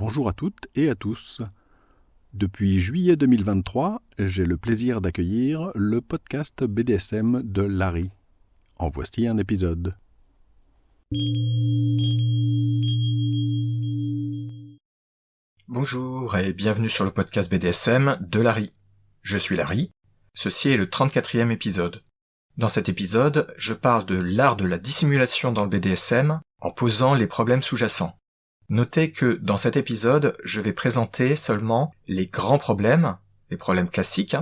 Bonjour à toutes et à tous. Depuis juillet 2023, j'ai le plaisir d'accueillir le podcast BDSM de Larry. En voici un épisode. Bonjour et bienvenue sur le podcast BDSM de Larry. Je suis Larry. Ceci est le 34e épisode. Dans cet épisode, je parle de l'art de la dissimulation dans le BDSM en posant les problèmes sous-jacents. Notez que dans cet épisode, je vais présenter seulement les grands problèmes, les problèmes classiques,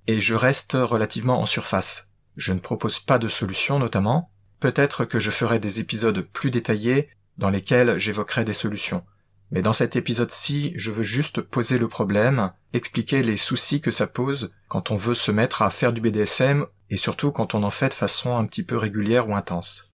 et je reste relativement en surface. Je ne propose pas de solution notamment. Peut-être que je ferai des épisodes plus détaillés dans lesquels j'évoquerai des solutions. Mais dans cet épisode-ci, je veux juste poser le problème, expliquer les soucis que ça pose quand on veut se mettre à faire du BDSM et surtout quand on en fait de façon un petit peu régulière ou intense.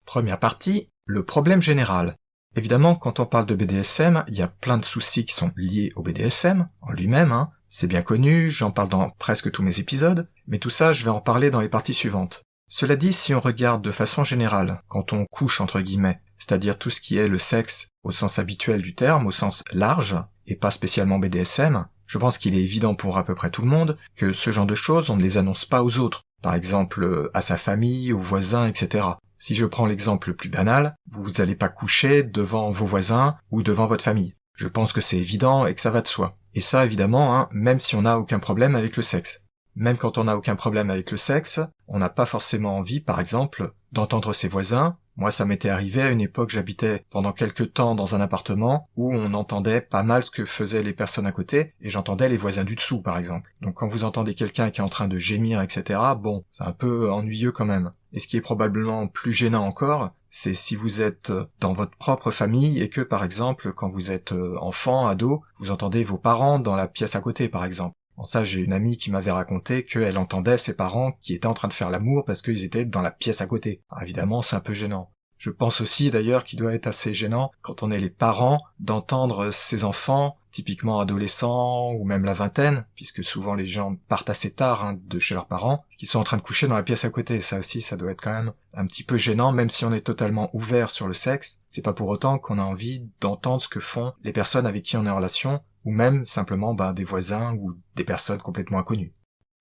Première partie, le problème général. Évidemment, quand on parle de BDSM, il y a plein de soucis qui sont liés au BDSM en lui-même, C'est bien connu, j'en parle dans presque tous mes épisodes, mais tout ça, je vais en parler dans les parties suivantes. Cela dit, si on regarde de façon générale, quand on couche entre guillemets, c'est-à-dire tout ce qui est le sexe au sens habituel du terme, au sens large, et pas spécialement BDSM, je pense qu'il est évident pour à peu près tout le monde que ce genre de choses, on ne les annonce pas aux autres, par exemple à sa famille, aux voisins, etc. Si je prends l'exemple le plus banal, vous n'allez pas coucher devant vos voisins ou devant votre famille. Je pense que c'est évident et que ça va de soi. Et ça, évidemment, même si on n'a aucun problème avec le sexe. Même quand on n'a aucun problème avec le sexe, on n'a pas forcément envie, par exemple, d'entendre ses voisins. Moi, ça m'était arrivé à une époque, j'habitais pendant quelques temps dans un appartement où on entendait pas mal ce que faisaient les personnes à côté, et j'entendais les voisins du dessous, par exemple. Donc quand vous entendez quelqu'un qui est en train de gémir, etc., bon, c'est un peu ennuyeux quand même. Et ce qui est probablement plus gênant encore, c'est si vous êtes dans votre propre famille et que, par exemple, quand vous êtes enfant, ado, vous entendez vos parents dans la pièce à côté, par exemple. Bon, ça, j'ai une amie qui m'avait raconté qu'elle entendait ses parents qui étaient en train de faire l'amour parce qu'ils étaient dans la pièce à côté. Alors, évidemment, c'est un peu gênant. Je pense aussi, d'ailleurs, qu'il doit être assez gênant, quand on est les parents, d'entendre ses enfants, typiquement adolescents, ou même la vingtaine, puisque souvent les gens partent assez tard de chez leurs parents, qui sont en train de coucher dans la pièce à côté. Ça aussi, ça doit être quand même un petit peu gênant, même si on est totalement ouvert sur le sexe. C'est pas pour autant qu'on a envie d'entendre ce que font les personnes avec qui on est en relation, ou même simplement des voisins ou des personnes complètement inconnues.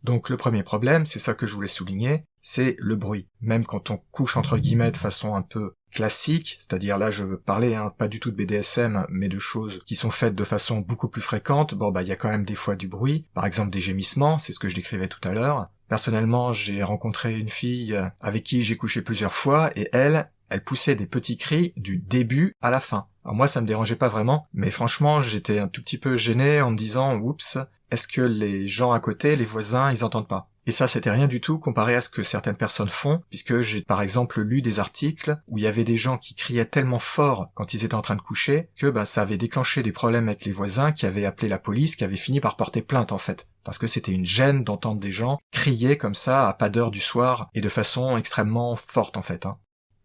Donc le premier problème, c'est ça que je voulais souligner, c'est le bruit. Même quand on couche entre guillemets de façon un peu classique, c'est-à-dire là je veux parler pas du tout de BDSM, mais de choses qui sont faites de façon beaucoup plus fréquente, il y a quand même des fois du bruit, par exemple des gémissements, c'est ce que je décrivais tout à l'heure. Personnellement, j'ai rencontré une fille avec qui j'ai couché plusieurs fois, et elle poussait des petits cris du début à la fin. Alors moi ça me dérangeait pas vraiment, mais franchement j'étais un tout petit peu gêné en me disant « Oups, est-ce que les gens à côté, les voisins, ils entendent pas ?» Et ça, c'était rien du tout comparé à ce que certaines personnes font, puisque j'ai par exemple lu des articles où il y avait des gens qui criaient tellement fort quand ils étaient en train de coucher que ça avait déclenché des problèmes avec les voisins qui avaient appelé la police, qui avaient fini par porter plainte en fait. Parce que c'était une gêne d'entendre des gens crier comme ça à pas d'heure du soir et de façon extrêmement forte en fait.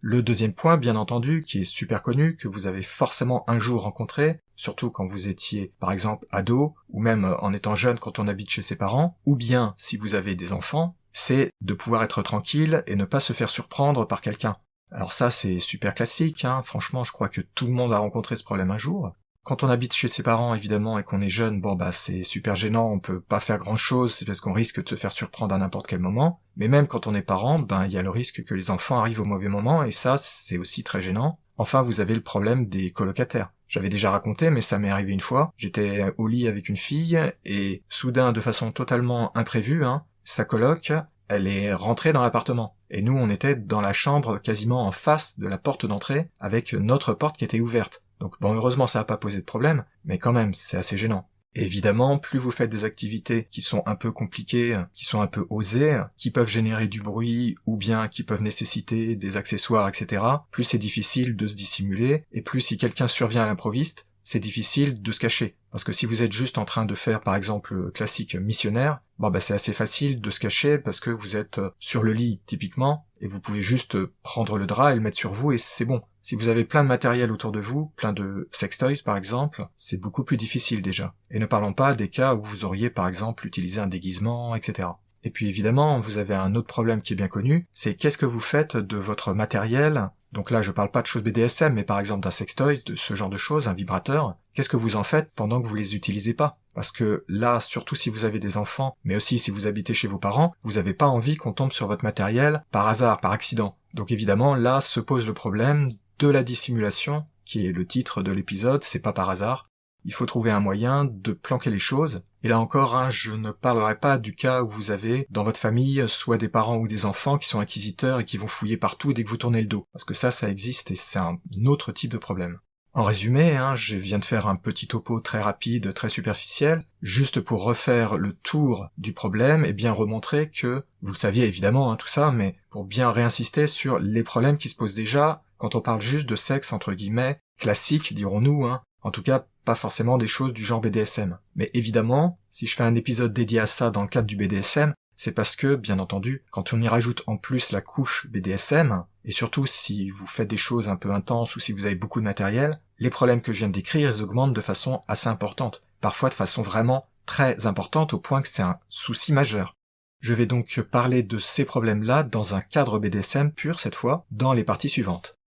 Le deuxième point, bien entendu, qui est super connu, que vous avez forcément un jour rencontré, surtout quand vous étiez, par exemple, ado, ou même en étant jeune quand on habite chez ses parents, ou bien si vous avez des enfants, c'est de pouvoir être tranquille et ne pas se faire surprendre par quelqu'un. Alors ça, c'est super classique, franchement, je crois que tout le monde a rencontré ce problème un jour. Quand on habite chez ses parents, évidemment, et qu'on est jeune, c'est super gênant, on peut pas faire grand chose, c'est parce qu'on risque de se faire surprendre à n'importe quel moment. Mais même quand on est parent, il y a le risque que les enfants arrivent au mauvais moment, et ça, c'est aussi très gênant. Enfin, vous avez le problème des colocataires. J'avais déjà raconté, mais ça m'est arrivé une fois. J'étais au lit avec une fille, et soudain, de façon totalement imprévue, sa coloc, elle est rentrée dans l'appartement. Et nous, on était dans la chambre quasiment en face de la porte d'entrée, avec notre porte qui était ouverte. Donc heureusement ça n'a pas posé de problème, mais quand même, c'est assez gênant. Et évidemment, plus vous faites des activités qui sont un peu compliquées, qui sont un peu osées, qui peuvent générer du bruit, ou bien qui peuvent nécessiter des accessoires, etc., plus c'est difficile de se dissimuler, et plus si quelqu'un survient à l'improviste, c'est difficile de se cacher. Parce que si vous êtes juste en train de faire, par exemple, le classique missionnaire, c'est assez facile de se cacher parce que vous êtes sur le lit, typiquement, et vous pouvez juste prendre le drap et le mettre sur vous et c'est bon. Si vous avez plein de matériel autour de vous, plein de sextoys par exemple, c'est beaucoup plus difficile déjà. Et ne parlons pas des cas où vous auriez par exemple utilisé un déguisement, etc. Et puis évidemment, vous avez un autre problème qui est bien connu, c'est qu'est-ce que vous faites de votre matériel Donc là, je parle pas de choses BDSM, mais par exemple d'un sextoy, de ce genre de choses, un vibrateur. Qu'est-ce que vous en faites pendant que vous les utilisez pas? Parce que là, surtout si vous avez des enfants, mais aussi si vous habitez chez vos parents, vous avez pas envie qu'on tombe sur votre matériel par hasard, par accident. Donc évidemment, là se pose le problème de la dissimulation, qui est le titre de l'épisode, c'est pas par hasard. Il faut trouver un moyen de planquer les choses. Et là encore, je ne parlerai pas du cas où vous avez dans votre famille soit des parents ou des enfants qui sont inquisiteurs et qui vont fouiller partout dès que vous tournez le dos. Parce que ça existe et c'est un autre type de problème. En résumé, je viens de faire un petit topo très rapide, très superficiel, juste pour refaire le tour du problème et bien remontrer que, vous le saviez évidemment tout ça, mais pour bien réinsister sur les problèmes qui se posent déjà quand on parle juste de sexe entre guillemets classique, dirons-nous, en tout cas pas forcément des choses du genre BDSM. Mais évidemment, si je fais un épisode dédié à ça dans le cadre du BDSM, c'est parce que, bien entendu, quand on y rajoute en plus la couche BDSM, et surtout si vous faites des choses un peu intenses ou si vous avez beaucoup de matériel, les problèmes que je viens de décrire, ils augmentent de façon assez importante. Parfois de façon vraiment très importante au point que c'est un souci majeur. Je vais donc parler de ces problèmes-là dans un cadre BDSM pur cette fois, dans les parties suivantes.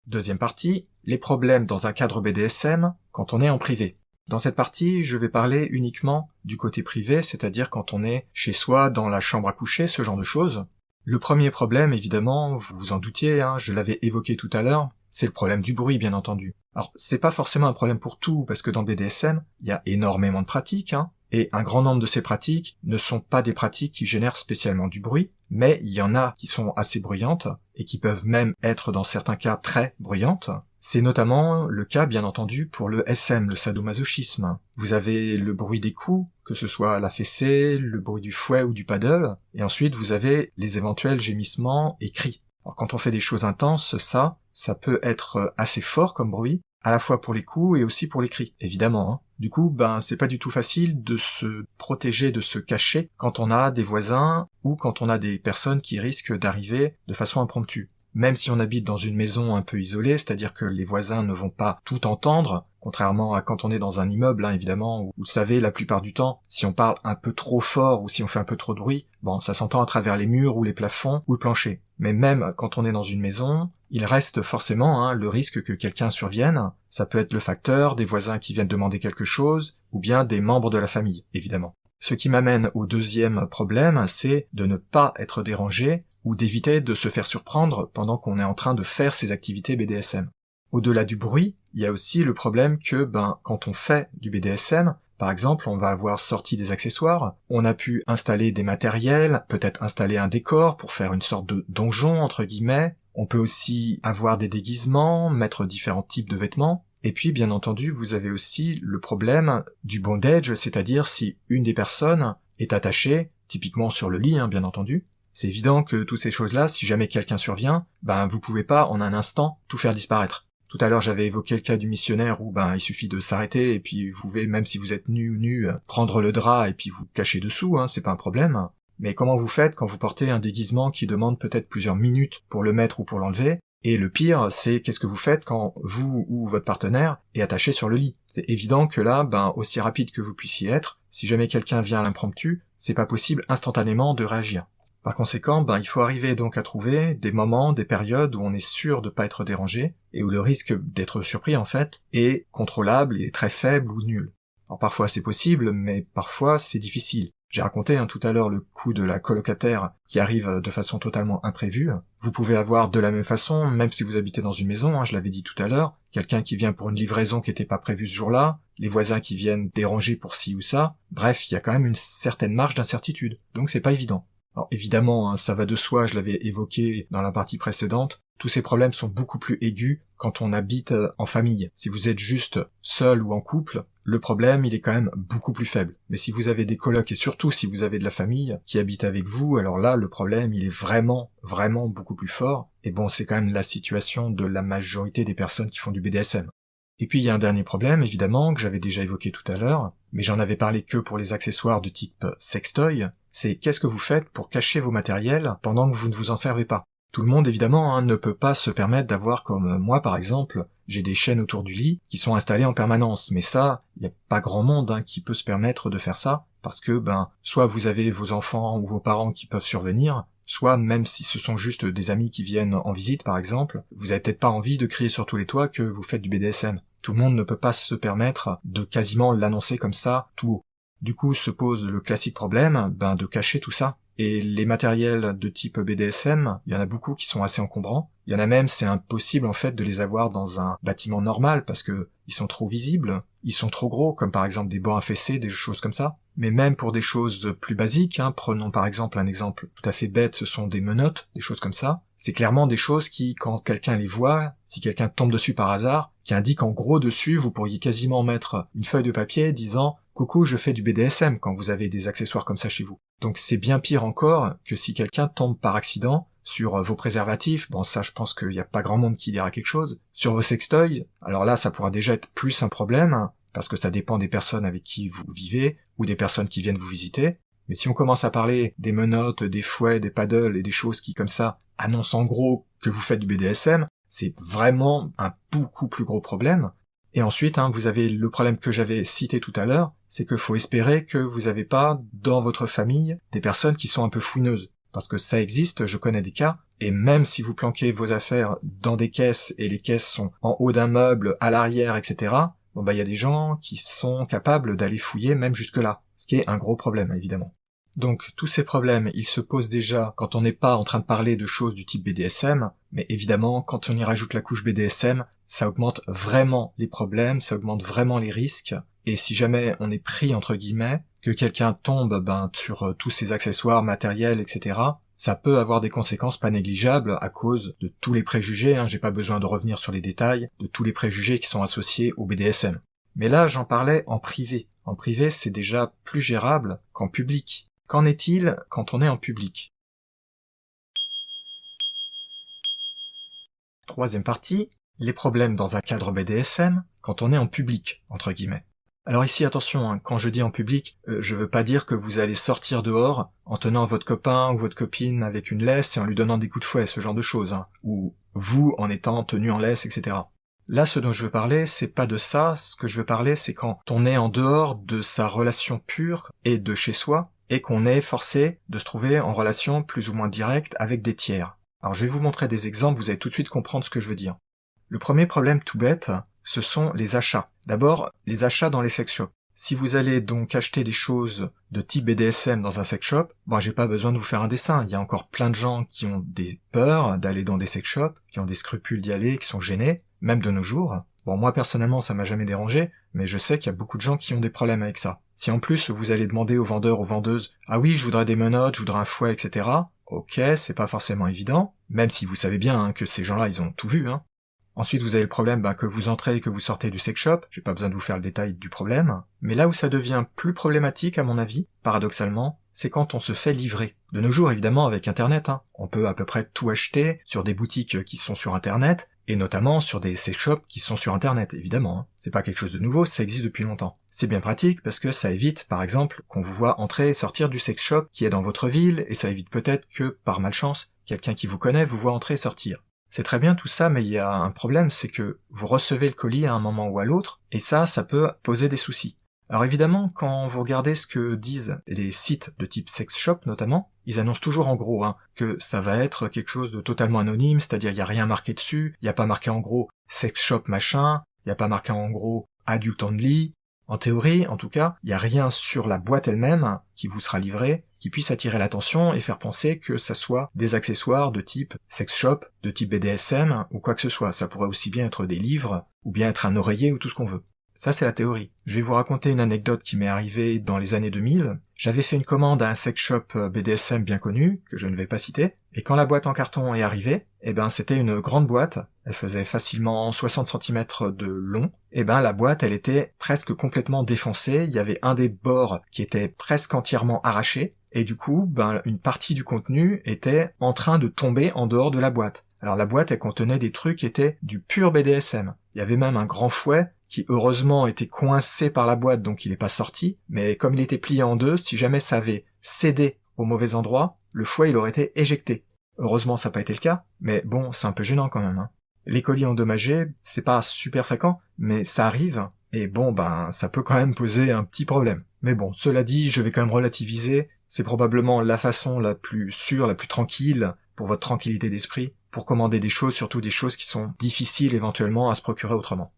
Deuxième partie, les problèmes dans un cadre BDSM quand on est en privé. Dans cette partie, je vais parler uniquement du côté privé, c'est-à-dire quand on est chez soi, dans la chambre à coucher, ce genre de choses. Le premier problème, évidemment, vous vous en doutiez, je l'avais évoqué tout à l'heure, c'est le problème du bruit, bien entendu. Alors, c'est pas forcément un problème pour tout, parce que dans le BDSM, il y a énormément de pratiques, et un grand nombre de ces pratiques ne sont pas des pratiques qui génèrent spécialement du bruit, mais il y en a qui sont assez bruyantes, et qui peuvent même être dans certains cas très bruyantes. C'est notamment le cas, bien entendu, pour le SM, le sadomasochisme. Vous avez le bruit des coups, que ce soit la fessée, le bruit du fouet ou du paddle, et ensuite vous avez les éventuels gémissements et cris. Alors quand on fait des choses intenses, ça peut être assez fort comme bruit, à la fois pour les coups et aussi pour les cris, évidemment. Du coup, c'est pas du tout facile de se protéger, de se cacher quand on a des voisins ou quand on a des personnes qui risquent d'arriver de façon impromptue. Même si on habite dans une maison un peu isolée, c'est-à-dire que les voisins ne vont pas tout entendre, contrairement à quand on est dans un immeuble, évidemment, où vous le savez, la plupart du temps, si on parle un peu trop fort ou si on fait un peu trop de bruit, ça s'entend à travers les murs ou les plafonds ou le plancher. Mais même quand on est dans une maison, il reste forcément le risque que quelqu'un survienne. Ça peut être le facteur, des voisins qui viennent demander quelque chose, ou bien des membres de la famille, évidemment. Ce qui m'amène au deuxième problème, c'est de ne pas être dérangé ou d'éviter de se faire surprendre pendant qu'on est en train de faire ses activités BDSM. Au-delà du bruit, il y a aussi le problème que, quand on fait du BDSM, par exemple, on va avoir sorti des accessoires, on a pu installer des matériels, peut-être installer un décor pour faire une sorte de donjon, entre guillemets, on peut aussi avoir des déguisements, mettre différents types de vêtements, et puis bien entendu, vous avez aussi le problème du bondage, c'est-à-dire si une des personnes est attachée, typiquement sur le lit, bien entendu. C'est évident que toutes ces choses-là, si jamais quelqu'un survient, vous pouvez pas en un instant tout faire disparaître. Tout à l'heure, j'avais évoqué le cas du missionnaire où il suffit de s'arrêter et puis vous pouvez, même si vous êtes nu ou nu, prendre le drap et puis vous cacher dessous, c'est pas un problème. Mais comment vous faites quand vous portez un déguisement qui demande peut-être plusieurs minutes pour le mettre ou pour l'enlever? Et le pire, c'est qu'est-ce que vous faites quand vous ou votre partenaire est attaché sur le lit? C'est évident que là, aussi rapide que vous puissiez être, si jamais quelqu'un vient à l'impromptu, c'est pas possible instantanément de réagir. Par conséquent, il faut arriver donc à trouver des moments, des périodes où on est sûr de pas être dérangé, et où le risque d'être surpris, en fait, est contrôlable et très faible ou nul. Alors parfois c'est possible, mais parfois c'est difficile. J'ai raconté tout à l'heure le coup de la colocataire qui arrive de façon totalement imprévue. Vous pouvez avoir de la même façon, même si vous habitez dans une maison, je l'avais dit tout à l'heure, quelqu'un qui vient pour une livraison qui n'était pas prévue ce jour-là, les voisins qui viennent déranger pour ci ou ça, bref, il y a quand même une certaine marge d'incertitude, donc c'est pas évident. Alors évidemment, ça va de soi, je l'avais évoqué dans la partie précédente, tous ces problèmes sont beaucoup plus aigus quand on habite en famille. Si vous êtes juste seul ou en couple, le problème il est quand même beaucoup plus faible. Mais si vous avez des colocs et surtout si vous avez de la famille qui habite avec vous, alors là le problème il est vraiment beaucoup plus fort. Et c'est quand même la situation de la majorité des personnes qui font du BDSM. Et puis il y a un dernier problème, évidemment, que j'avais déjà évoqué tout à l'heure, mais j'en avais parlé que pour les accessoires de type sextoy, c'est qu'est-ce que vous faites pour cacher vos matériels pendant que vous ne vous en servez pas. Tout le monde, évidemment, ne peut pas se permettre d'avoir comme moi, par exemple, j'ai des chaînes autour du lit qui sont installées en permanence, mais ça, il n'y a pas grand monde qui peut se permettre de faire ça, parce que, soit vous avez vos enfants ou vos parents qui peuvent survenir, soit même si ce sont juste des amis qui viennent en visite par exemple, vous avez peut-être pas envie de crier sur tous les toits que vous faites du BDSM. Tout le monde ne peut pas se permettre de quasiment l'annoncer comme ça tout haut. Du coup se pose le classique problème de cacher tout ça. Et les matériels de type BDSM, il y en a beaucoup qui sont assez encombrants. Il y en a même, c'est impossible en fait de les avoir dans un bâtiment normal parce que ils sont trop visibles, ils sont trop gros, comme par exemple des bancs à fessées, des choses comme ça. Mais même pour des choses plus basiques, prenons par exemple un exemple tout à fait bête, ce sont des menottes, des choses comme ça. C'est clairement des choses qui, quand quelqu'un les voit, si quelqu'un tombe dessus par hasard, qui indique en gros dessus, vous pourriez quasiment mettre une feuille de papier disant « Coucou, je fais du BDSM » quand vous avez des accessoires comme ça chez vous. Donc c'est bien pire encore que si quelqu'un tombe par accident sur vos préservatifs, bon ça je pense qu'il n'y a pas grand monde qui dira quelque chose, sur vos sextoys, alors là ça pourra déjà être plus un problème, parce que ça dépend des personnes avec qui vous vivez, ou des personnes qui viennent vous visiter, mais si on commence à parler des menottes, des fouets, des paddles et des choses qui comme ça annoncent en gros que vous faites du BDSM, c'est vraiment un beaucoup plus gros problème. Et ensuite, vous avez le problème que j'avais cité tout à l'heure, c'est qu'il faut espérer que vous n'avez pas dans votre famille des personnes qui sont un peu fouineuses. Parce que ça existe, je connais des cas, et même si vous planquez vos affaires dans des caisses, et les caisses sont en haut d'un meuble, à l'arrière, etc., il y a des gens qui sont capables d'aller fouiller même jusque-là, ce qui est un gros problème, évidemment. Donc tous ces problèmes, ils se posent déjà quand on n'est pas en train de parler de choses du type BDSM, mais évidemment, quand on y rajoute la couche BDSM, ça augmente vraiment les problèmes, ça augmente vraiment les risques, et si jamais on est pris, entre guillemets, que quelqu'un tombe sur tous ces accessoires, matériels, etc., ça peut avoir des conséquences pas négligeables à cause de tous les préjugés, j'ai pas besoin de revenir sur les détails, de tous les préjugés qui sont associés au BDSM. Mais là, j'en parlais en privé. En privé, c'est déjà plus gérable qu'en public. Qu'en est-il quand on est en public? Troisième partie, les problèmes dans un cadre BDSM quand on est en public, entre guillemets. Alors ici, attention, quand je dis en public, je veux pas dire que vous allez sortir dehors en tenant votre copain ou votre copine avec une laisse et en lui donnant des coups de fouet, ce genre de choses, ou vous en étant tenu en laisse, etc. Là, ce dont je veux parler, c'est pas de ça, ce que je veux parler, c'est quand on est en dehors de sa relation pure et de chez soi, et qu'on est forcé de se trouver en relation plus ou moins directe avec des tiers. Alors je vais vous montrer des exemples, vous allez tout de suite comprendre ce que je veux dire. Le premier problème tout bête, ce sont les achats. D'abord, les achats dans les sex shops. Si vous allez donc acheter des choses de type BDSM dans un sex shop, j'ai pas besoin de vous faire un dessin. Il y a encore plein de gens qui ont des peurs d'aller dans des sex shops, qui ont des scrupules d'y aller, qui sont gênés, même de nos jours. Bon, moi personnellement, ça m'a jamais dérangé, mais je sais qu'il y a beaucoup de gens qui ont des problèmes avec ça. Si en plus vous allez demander aux vendeurs, aux vendeuses, « Ah oui, je voudrais des menottes, je voudrais un fouet, etc. » Ok, c'est pas forcément évident, même si vous savez bien que ces gens-là, ils ont tout vu. Ensuite, vous avez le problème que vous entrez et que vous sortez du sex shop, j'ai pas besoin de vous faire le détail du problème, mais là où ça devient plus problématique à mon avis, paradoxalement, c'est quand on se fait livrer. De nos jours, évidemment, avec Internet, on peut à peu près tout acheter sur des boutiques qui sont sur Internet, et notamment sur des sex shops qui sont sur Internet, évidemment. C'est pas quelque chose de nouveau, ça existe depuis longtemps. C'est bien pratique parce que ça évite, par exemple, qu'on vous voit entrer et sortir du sex shop qui est dans votre ville, et ça évite peut-être que, par malchance, quelqu'un qui vous connaît vous voit entrer et sortir. C'est très bien tout ça, mais il y a un problème, c'est que vous recevez le colis à un moment ou à l'autre, et ça peut poser des soucis. Alors évidemment, quand vous regardez ce que disent les sites de type sex shop notamment, ils annoncent toujours en gros que ça va être quelque chose de totalement anonyme, c'est-à-dire il n'y a rien marqué dessus, il n'y a pas marqué en gros sex shop machin, il n'y a pas marqué en gros adult only. En théorie, en tout cas, il n'y a rien sur la boîte elle-même qui vous sera livrée qui puisse attirer l'attention et faire penser que ça soit des accessoires de type sex shop, de type BDSM ou quoi que ce soit. Ça pourrait aussi bien être des livres ou bien être un oreiller ou tout ce qu'on veut. Ça, c'est la théorie. Je vais vous raconter une anecdote qui m'est arrivée dans les années 2000. J'avais fait une commande à un sex shop BDSM bien connu, que je ne vais pas citer, et quand la boîte en carton est arrivée, c'était une grande boîte, elle faisait facilement 60 cm de long, la boîte, elle était presque complètement défoncée, il y avait un des bords qui était presque entièrement arraché, et du coup, une partie du contenu était en train de tomber en dehors de la boîte. Alors la boîte, elle contenait des trucs qui étaient du pur BDSM. Il y avait même un grand fouet, qui heureusement était coincé par la boîte, donc il n'est pas sorti, mais comme il était plié en deux, si jamais ça avait cédé au mauvais endroit, le fouet il aurait été éjecté. Heureusement ça n'a pas été le cas, mais bon, c'est un peu gênant quand même. Les colis endommagés, c'est pas super fréquent, mais ça arrive, et ça peut quand même poser un petit problème. Mais bon, cela dit, je vais quand même relativiser, C'est probablement la façon la plus sûre, la plus tranquille, pour votre tranquillité d'esprit, pour commander des choses, surtout des choses qui sont difficiles éventuellement à se procurer autrement.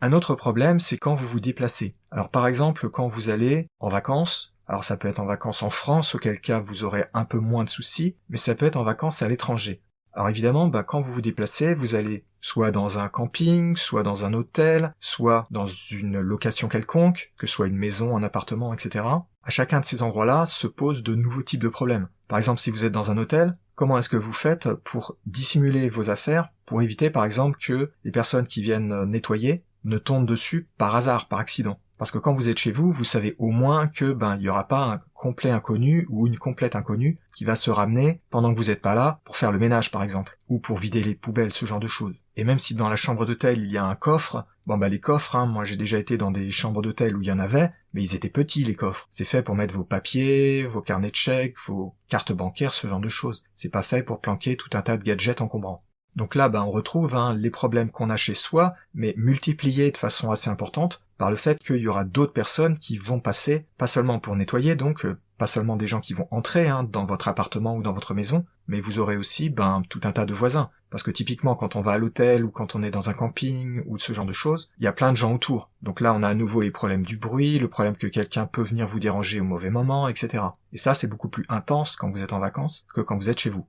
Un autre problème, c'est quand vous vous déplacez. Alors par exemple, quand vous allez en vacances, alors ça peut être en vacances en France, auquel cas vous aurez un peu moins de soucis, mais ça peut être en vacances à l'étranger. Alors évidemment, quand vous vous déplacez, vous allez soit dans un camping, soit dans un hôtel, soit dans une location quelconque, que ce soit une maison, un appartement, etc. À chacun de ces endroits-là se posent de nouveaux types de problèmes. Par exemple, si vous êtes dans un hôtel, comment est-ce que vous faites pour dissimuler vos affaires, pour éviter par exemple que les personnes qui viennent nettoyer ne tombent dessus par hasard, par accident? Parce que quand vous êtes chez vous, vous savez au moins que il y aura pas un complet inconnu ou une complète inconnue qui va se ramener pendant que vous n'êtes pas là pour faire le ménage par exemple, ou pour vider les poubelles, ce genre de choses. Et même si dans la chambre d'hôtel il y a un coffre, les coffres, moi j'ai déjà été dans des chambres d'hôtel où il y en avait, mais ils étaient petits les coffres. C'est fait pour mettre vos papiers, vos carnets de chèques, vos cartes bancaires, ce genre de choses. C'est pas fait pour planquer tout un tas de gadgets encombrants. Donc là, on retrouve les problèmes qu'on a chez soi, mais multipliés de façon assez importante par le fait qu'il y aura d'autres personnes qui vont passer, pas seulement pour nettoyer, donc pas seulement des gens qui vont entrer dans votre appartement ou dans votre maison, mais vous aurez aussi tout un tas de voisins. Parce que typiquement, quand on va à l'hôtel ou quand on est dans un camping ou ce genre de choses, il y a plein de gens autour. Donc là, on a à nouveau les problèmes du bruit, le problème que quelqu'un peut venir vous déranger au mauvais moment, etc. Et ça, c'est beaucoup plus intense quand vous êtes en vacances que quand vous êtes chez vous.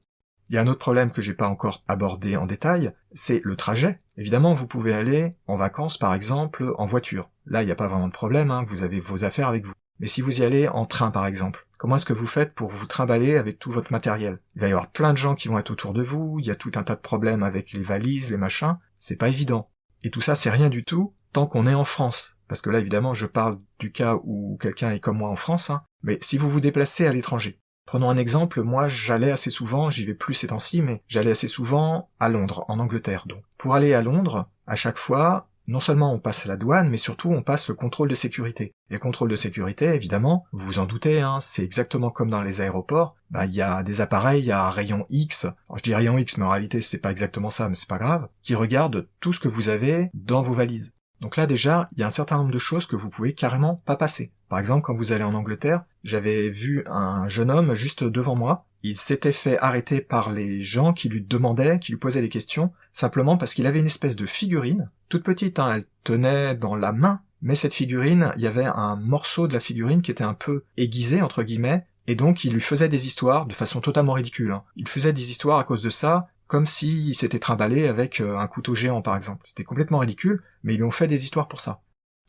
Il y a un autre problème que j'ai pas encore abordé en détail, c'est le trajet. Évidemment, vous pouvez aller en vacances, par exemple, en voiture. Là, il n'y a pas vraiment de problème, vous avez vos affaires avec vous. Mais si vous y allez en train, par exemple, comment est-ce que vous faites pour vous trimballer avec tout votre matériel? Il va y avoir plein de gens qui vont être autour de vous, il y a tout un tas de problèmes avec les valises, les machins, c'est pas évident. Et tout ça, c'est rien du tout tant qu'on est en France. Parce que là, évidemment, je parle du cas où quelqu'un est comme moi en France, mais si vous vous déplacez à l'étranger. Prenons un exemple, moi j'allais assez souvent, j'y vais plus ces temps-ci, mais j'allais assez souvent à Londres, en Angleterre donc. Pour aller à Londres, à chaque fois, non seulement on passe la douane, mais surtout on passe le contrôle de sécurité. Et le contrôle de sécurité, évidemment, vous vous en doutez, c'est exactement comme dans les aéroports, il y a des appareils, il y a un rayon X, alors je dis rayon X, mais en réalité c'est pas exactement ça, mais c'est pas grave, qui regardent tout ce que vous avez dans vos valises. Donc là déjà, il y a un certain nombre de choses que vous pouvez carrément pas passer. Par exemple, quand vous allez en Angleterre, j'avais vu un jeune homme juste devant moi, il s'était fait arrêter par les gens qui lui demandaient, qui lui posaient des questions, simplement parce qu'il avait une espèce de figurine, toute petite, elle tenait dans la main, mais cette figurine, il y avait un morceau de la figurine qui était un peu aiguisé, entre guillemets, et donc il lui faisait des histoires de façon totalement ridicule. Il faisait des histoires à cause de ça, comme s'il s'était trimballé avec un couteau géant par exemple. C'était complètement ridicule, mais ils lui ont fait des histoires pour ça.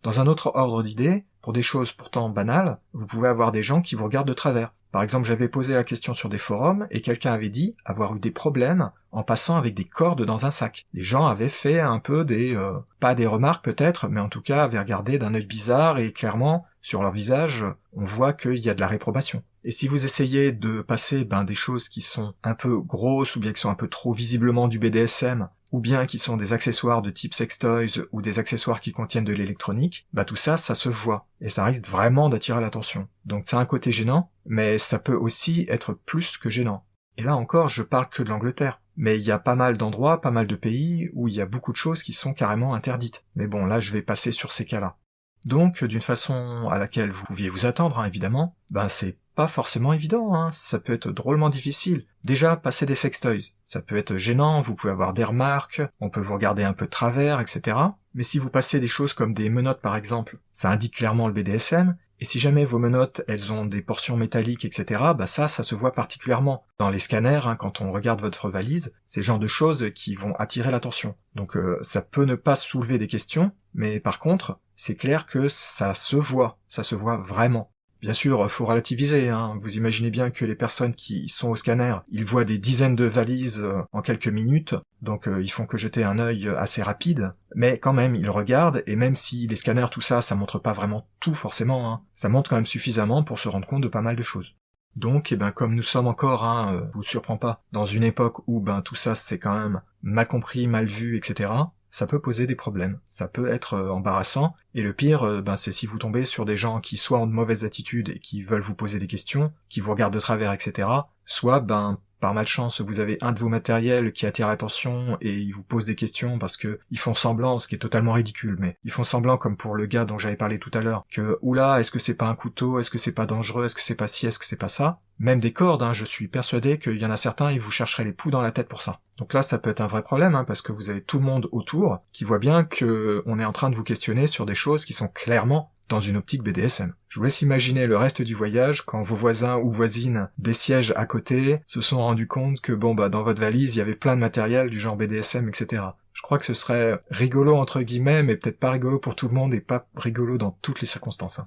Dans un autre ordre d'idées, pour des choses pourtant banales, vous pouvez avoir des gens qui vous regardent de travers. Par exemple, j'avais posé la question sur des forums et quelqu'un avait dit avoir eu des problèmes en passant avec des cordes dans un sac. Les gens avaient fait un peu pas des remarques peut-être, mais en tout cas avaient regardé d'un œil bizarre et clairement, sur leur visage, on voit qu'il y a de la réprobation. Et si vous essayez de passer des choses qui sont un peu grosses ou bien qui sont un peu trop visiblement du BDSM, ou bien qui sont des accessoires de type sextoys ou des accessoires qui contiennent de l'électronique, tout ça, ça se voit. Et ça risque vraiment d'attirer l'attention. Donc c'est un côté gênant, mais ça peut aussi être plus que gênant. Et là encore, je parle que de l'Angleterre. Mais il y a pas mal d'endroits, pas mal de pays où il y a beaucoup de choses qui sont carrément interdites. Mais bon, là je vais passer sur ces cas-là. Donc, d'une façon à laquelle vous pouviez vous attendre, évidemment, c'est pas forcément évident, ça peut être drôlement difficile. Déjà, passer des sextoys, ça peut être gênant, vous pouvez avoir des remarques, on peut vous regarder un peu de travers, etc. Mais si vous passez des choses comme des menottes par exemple, ça indique clairement le BDSM, et si jamais vos menottes, elles ont des portions métalliques, etc., ça se voit particulièrement. Dans les scanners, quand on regarde votre valise, c'est le genre de choses qui vont attirer l'attention. Donc ça peut ne pas soulever des questions, mais par contre, c'est clair que ça se voit vraiment. Bien sûr, faut relativiser, vous imaginez bien que les personnes qui sont au scanner, ils voient des dizaines de valises en quelques minutes, donc ils font que jeter un œil assez rapide, mais quand même, ils regardent, et même si les scanners, tout ça, ça montre pas vraiment tout forcément, ça montre quand même suffisamment pour se rendre compte de pas mal de choses. Donc, comme nous sommes encore, je vous surprends pas, dans une époque où tout ça c'est quand même mal compris, mal vu, etc., ça peut poser des problèmes, ça peut être embarrassant, et le pire, c'est si vous tombez sur des gens qui soit ont de mauvaises attitudes et qui veulent vous poser des questions, qui vous regardent de travers, etc., soit, par malchance vous avez un de vos matériels qui attire l'attention et il vous pose des questions parce que ils font semblant, ce qui est totalement ridicule, mais ils font semblant, comme pour le gars dont j'avais parlé tout à l'heure, que oula, est-ce que c'est pas un couteau, est-ce que c'est pas dangereux, est-ce que c'est pas ci, est-ce que c'est pas ça. Même des cordes, je suis persuadé qu'il y en a certains, ils vous chercheraient les poux dans la tête pour ça. Donc là, ça peut être un vrai problème, parce que vous avez tout le monde autour qui voit bien que on est en train de vous questionner sur des choses qui sont clairement dans une optique BDSM. Je vous laisse imaginer le reste du voyage quand vos voisins ou voisines des sièges à côté se sont rendus compte que dans votre valise, il y avait plein de matériel du genre BDSM, etc. Je crois que ce serait rigolo entre guillemets, mais peut-être pas rigolo pour tout le monde et pas rigolo dans toutes les circonstances.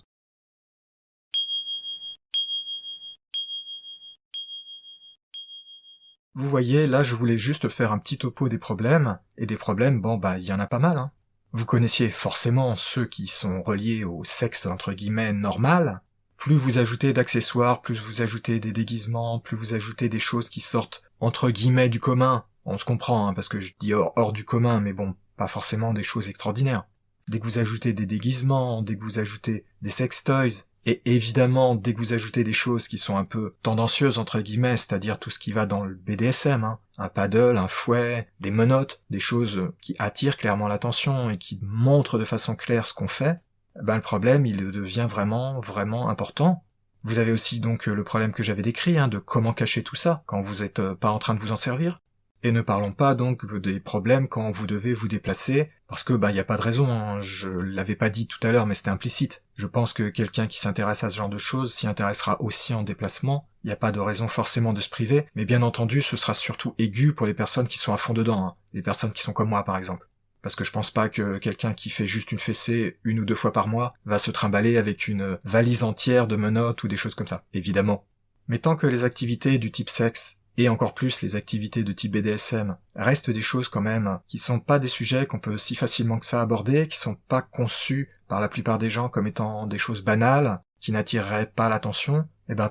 Vous voyez, là je voulais juste faire un petit topo des problèmes, et des problèmes, il y en a pas mal. Vous connaissiez forcément ceux qui sont reliés au sexe entre guillemets normal. Plus vous ajoutez d'accessoires, plus vous ajoutez des déguisements, plus vous ajoutez des choses qui sortent entre guillemets du commun. On se comprend, parce que je dis hors du commun, mais pas forcément des choses extraordinaires. Dès que vous ajoutez des déguisements, dès que vous ajoutez des sex toys, et évidemment, dès que vous ajoutez des choses qui sont un peu tendancieuses, entre guillemets, c'est-à-dire tout ce qui va dans le BDSM, un paddle, un fouet, des menottes, des choses qui attirent clairement l'attention et qui montrent de façon claire ce qu'on fait, le problème, il devient vraiment, vraiment important. Vous avez aussi donc le problème que j'avais décrit, de comment cacher tout ça quand vous êtes pas en train de vous en servir. Et ne parlons pas donc des problèmes quand vous devez vous déplacer, parce que y a pas de raison, je l'avais pas dit tout à l'heure mais c'était implicite. Je pense que quelqu'un qui s'intéresse à ce genre de choses s'y intéressera aussi en déplacement, il n'y a pas de raison forcément de se priver, mais bien entendu ce sera surtout aigu pour les personnes qui sont à fond dedans, les personnes qui sont comme moi par exemple. Parce que je pense pas que quelqu'un qui fait juste une fessée 1 ou 2 fois par mois va se trimballer avec une valise entière de menottes ou des choses comme ça, évidemment. Mais tant que les activités du type sexe, et encore plus les activités de type BDSM, restent des choses quand même qui sont pas des sujets qu'on peut si facilement que ça aborder, qui sont pas conçus par la plupart des gens comme étant des choses banales, qui n'attireraient pas l'attention,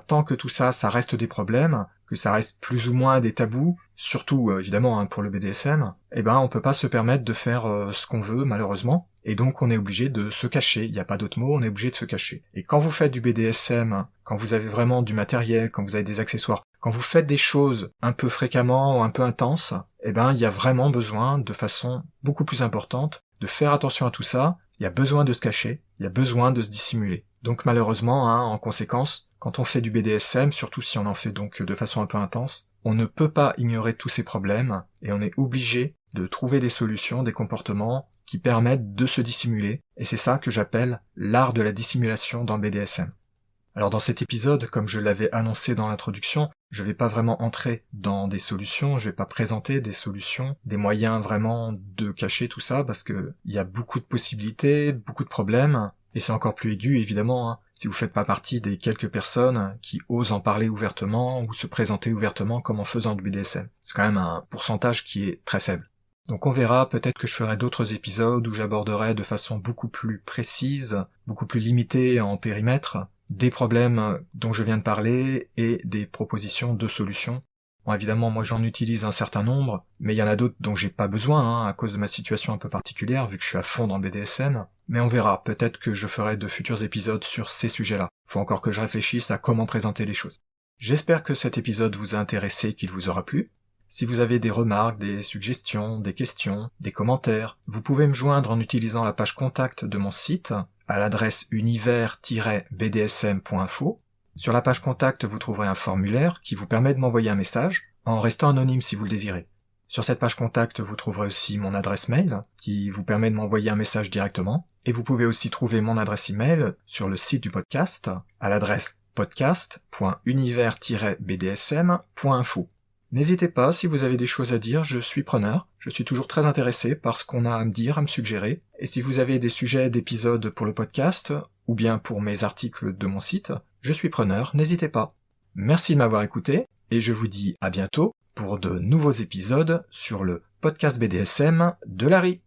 tant que tout ça, ça reste des problèmes, que ça reste plus ou moins des tabous, surtout évidemment pour le BDSM, on peut pas se permettre de faire ce qu'on veut malheureusement, et donc on est obligé de se cacher, il n'y a pas d'autre mot, on est obligé de se cacher. Et quand vous faites du BDSM, quand vous avez vraiment du matériel, quand vous avez des accessoires, quand vous faites des choses un peu fréquemment ou un peu intenses, il y a vraiment besoin, de façon beaucoup plus importante, de faire attention à tout ça, il y a besoin de se cacher, il y a besoin de se dissimuler. Donc malheureusement, en conséquence, quand on fait du BDSM, surtout si on en fait donc de façon un peu intense, on ne peut pas ignorer tous ces problèmes, et on est obligé de trouver des solutions, des comportements qui permettent de se dissimuler, et c'est ça que j'appelle l'art de la dissimulation dans le BDSM. Alors dans cet épisode, comme je l'avais annoncé dans l'introduction, je vais pas vraiment entrer dans des solutions, je vais pas présenter des solutions, des moyens vraiment de cacher tout ça, parce que il y a beaucoup de possibilités, beaucoup de problèmes, et c'est encore plus aigu évidemment, si vous faites pas partie des quelques personnes qui osent en parler ouvertement ou se présenter ouvertement comme en faisant du BDSM. C'est quand même un pourcentage qui est très faible. Donc on verra, peut-être que je ferai d'autres épisodes où j'aborderai de façon beaucoup plus précise, beaucoup plus limitée en périmètre, des problèmes dont je viens de parler et des propositions de solutions. Bon, évidemment, moi j'en utilise un certain nombre, mais il y en a d'autres dont j'ai pas besoin, à cause de ma situation un peu particulière, vu que je suis à fond dans le BDSM. Mais on verra, peut-être que je ferai de futurs épisodes sur ces sujets-là. Faut encore que je réfléchisse à comment présenter les choses. J'espère que cet épisode vous a intéressé, qu'il vous aura plu. Si vous avez des remarques, des suggestions, des questions, des commentaires, vous pouvez me joindre en utilisant la page contact de mon site, à l'adresse univers-bdsm.info. Sur la page contact, vous trouverez un formulaire qui vous permet de m'envoyer un message, en restant anonyme si vous le désirez. Sur cette page contact, vous trouverez aussi mon adresse mail, qui vous permet de m'envoyer un message directement, et vous pouvez aussi trouver mon adresse email sur le site du podcast, à l'adresse podcast.univers-bdsm.info. N'hésitez pas, si vous avez des choses à dire, je suis preneur, je suis toujours très intéressé par ce qu'on a à me dire, à me suggérer, et si vous avez des sujets d'épisodes pour le podcast, ou bien pour mes articles de mon site, je suis preneur, n'hésitez pas. Merci de m'avoir écouté, et je vous dis à bientôt pour de nouveaux épisodes sur le podcast BDSM de Larry.